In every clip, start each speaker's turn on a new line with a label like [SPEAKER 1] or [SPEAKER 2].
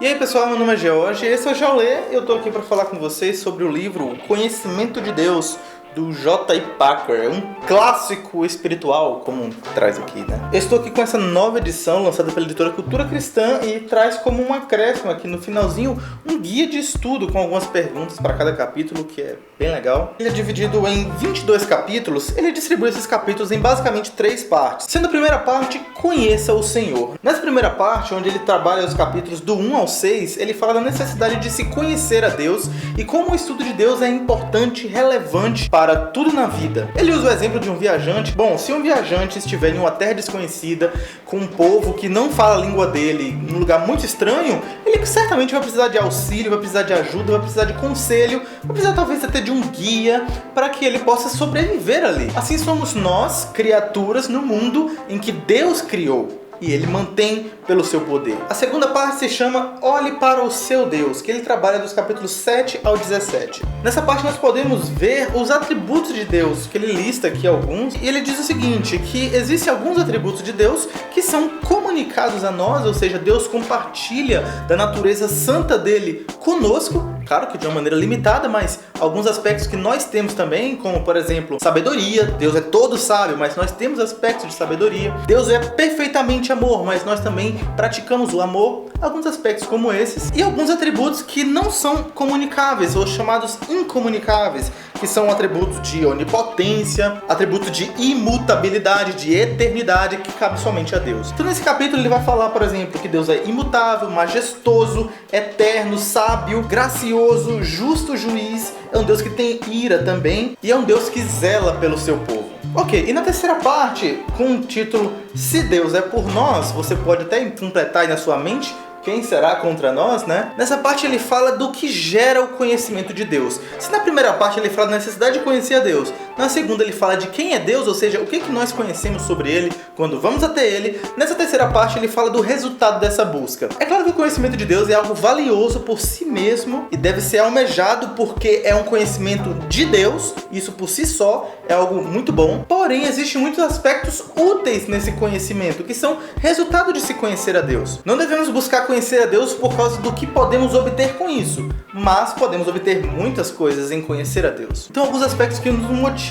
[SPEAKER 1] E aí pessoal, meu nome é George, esse é o Jaulê e eu tô aqui para falar com vocês sobre o livro O Conhecimento de Deus, do J.I. Packer, um clássico espiritual, como traz aqui, né? Eu estou aqui com essa nova edição, lançada pela editora Cultura Cristã, e traz como um acréscimo aqui no finalzinho, um guia de estudo com algumas perguntas para cada capítulo, que é bem legal. Ele é dividido em 22 capítulos, ele distribui esses capítulos em basicamente 3 partes. Sendo a primeira parte, Conheça o Senhor. Nessa primeira parte, onde ele trabalha os capítulos do 1 ao 6, ele fala da necessidade de se conhecer a Deus e como o estudo de Deus é importante e relevante para tudo na vida. Ele usa o exemplo de um viajante. Bom, se um viajante estiver em uma terra desconhecida, com um povo que não fala a língua dele, num lugar muito estranho, ele certamente vai precisar de auxílio, vai precisar de ajuda, vai precisar de conselho, vai precisar talvez até de um guia para que ele possa sobreviver ali. Assim somos nós, criaturas no mundo em que Deus criou. E ele mantém pelo seu poder. A segunda parte se chama Olhe para o seu Deus, que ele trabalha dos capítulos 7 ao 17. Nessa parte nós podemos ver os atributos de Deus, que ele lista aqui alguns, e ele diz o seguinte, que existem alguns atributos de Deus que são comunicados a nós, ou seja, Deus compartilha da natureza santa dele conosco, claro que de uma maneira limitada, mas alguns aspectos que nós temos também, como por exemplo, sabedoria. Deus é todo sábio, mas nós temos aspectos de sabedoria. Deus é perfeitamente amor, mas nós também praticamos o amor. Alguns aspectos como esses e alguns atributos que não são comunicáveis, ou chamados incomunicáveis, que são atributos de onipotência, atributos de imutabilidade, de eternidade, que cabe somente a Deus. Então nesse capítulo ele vai falar, por exemplo, que Deus é imutável, majestoso, eterno, sábio, gracioso, justo juiz, é um Deus que tem ira também e é um Deus que zela pelo seu povo. Ok, e na terceira parte, com o título Se Deus é por nós, você pode até completar aí na sua mente, quem será contra nós, né? Nessa parte ele fala do que gera o conhecimento de Deus. Se na primeira parte ele fala da necessidade de conhecer a Deus, na segunda ele fala de quem é Deus, ou seja, o que nós conhecemos sobre Ele quando vamos até Ele, nessa terceira parte ele fala do resultado dessa busca. É claro que o conhecimento de Deus é algo valioso por si mesmo e deve ser almejado porque é um conhecimento de Deus, isso por si só é algo muito bom, porém existem muitos aspectos úteis nesse conhecimento, que são resultado de se conhecer a Deus. Não devemos buscar conhecer a Deus por causa do que podemos obter com isso, mas podemos obter muitas coisas em conhecer a Deus. Então alguns aspectos que nos motiva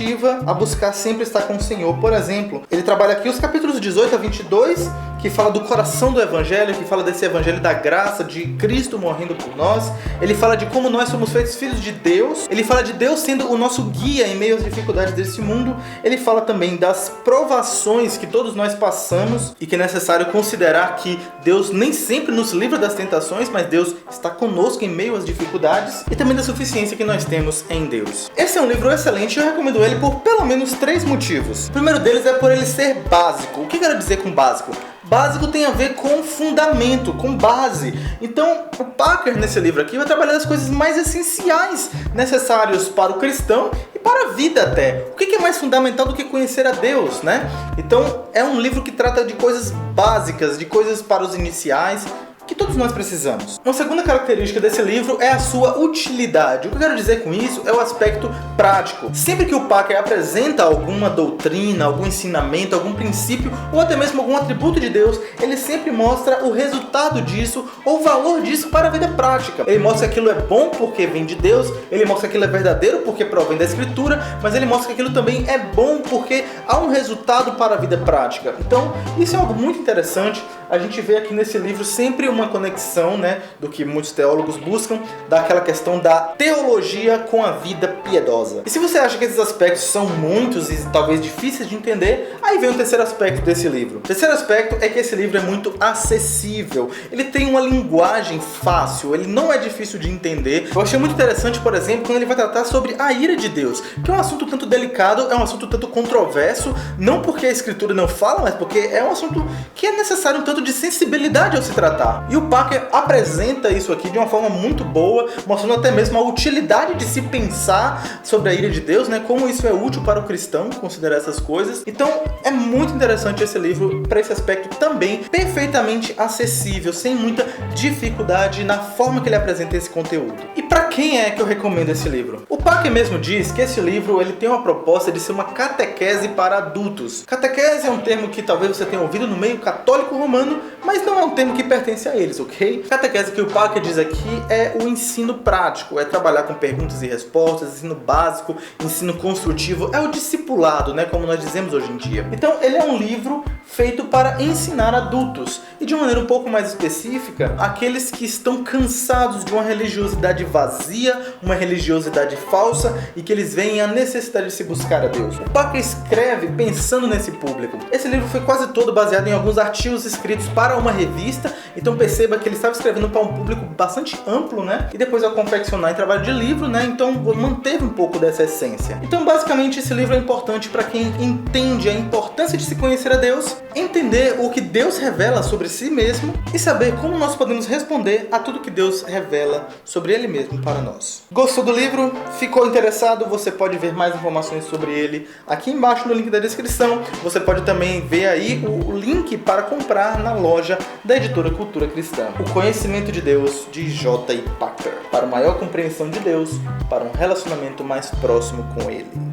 [SPEAKER 1] a buscar sempre estar com o Senhor. Por exemplo, ele trabalha aqui os capítulos 18 a 22, que fala do coração do Evangelho, que fala desse Evangelho da graça, de Cristo morrendo por nós. Ele fala de como nós somos feitos filhos de Deus. Ele fala de Deus sendo o nosso guia em meio às dificuldades desse mundo. Ele fala também das provações que todos nós passamos e que é necessário considerar que Deus nem sempre nos livra das tentações, mas Deus está conosco em meio às dificuldades, e também da suficiência que nós temos em Deus. Esse é um livro excelente e eu recomendo ele por pelo menos 3 motivos. O primeiro deles é por ele ser básico. O que eu quero dizer com básico? Básico tem a ver com fundamento, com base. Então, o Packer, nesse livro aqui, vai trabalhar as coisas mais essenciais necessárias para o cristão e para a vida até. O que é mais fundamental do que conhecer a Deus, né? Então, é um livro que trata de coisas básicas, de coisas para os iniciais, que todos nós precisamos. Uma segunda característica desse livro é a sua utilidade. O que eu quero dizer com isso é o aspecto prático. Sempre que o Packer apresenta alguma doutrina, algum ensinamento, algum princípio ou até mesmo algum atributo de Deus, ele sempre mostra o resultado disso ou o valor disso para a vida prática. Ele mostra que aquilo é bom porque vem de Deus, ele mostra que aquilo é verdadeiro porque provém da Escritura, mas ele mostra que aquilo também é bom porque há um resultado para a vida prática. Então, isso é algo muito interessante. A gente vê aqui nesse livro sempre uma conexão, né, do que muitos teólogos buscam, daquela questão da teologia com a vida piedosa. E se você acha que esses aspectos são muitos e talvez difíceis de entender, aí vem o terceiro aspecto desse livro. O terceiro aspecto é que esse livro é muito acessível. Ele tem uma linguagem fácil, ele não é difícil de entender. Eu achei muito interessante, por exemplo, quando ele vai tratar sobre a ira de Deus, que é um assunto tanto delicado, é um assunto tanto controverso, não porque a Escritura não fala, mas porque é um assunto que é necessário um tanto de sensibilidade ao se tratar. E o Packer apresenta isso aqui de uma forma muito boa, mostrando até mesmo a utilidade de se pensar sobre a ira de Deus, né? Como isso é útil para o cristão, considerar essas coisas. Então é muito interessante esse livro para esse aspecto também, perfeitamente acessível, sem muita dificuldade na forma que ele apresenta esse conteúdo. E para quem é que eu recomendo esse livro? O Packer mesmo diz que esse livro ele tem uma proposta de ser uma catequese para adultos. Catequese é um termo que talvez você tenha ouvido no meio católico romano, mas não é um termo que pertence a a eles, ok? A catequese que o Packer diz aqui é o ensino prático, é trabalhar com perguntas e respostas, ensino básico, ensino construtivo, é o discipulado, né, como nós dizemos hoje em dia. Então ele é um livro feito para ensinar adultos e de uma maneira um pouco mais específica, aqueles que estão cansados de uma religiosidade vazia, uma religiosidade falsa e que eles veem a necessidade de se buscar a Deus. O Packer escreve pensando nesse público. Esse livro foi quase todo baseado em alguns artigos escritos para uma revista, então perceba que ele estava escrevendo para um público bastante amplo, né? E depois ao confeccionar em trabalho de livro, né? Então manteve um pouco dessa essência. Então basicamente esse livro é importante para quem entende a importância de se conhecer a Deus, entender o que Deus revela sobre si mesmo e saber como nós podemos responder a tudo que Deus revela sobre Ele mesmo para nós. Gostou do livro? Ficou interessado? Você pode ver mais informações sobre ele aqui embaixo no link da descrição. Você pode também ver aí o link para comprar na loja da editora Cultura Cristã. O Conhecimento de Deus, de J.I. Packer. Para maior compreensão de Deus, para um relacionamento mais próximo com Ele.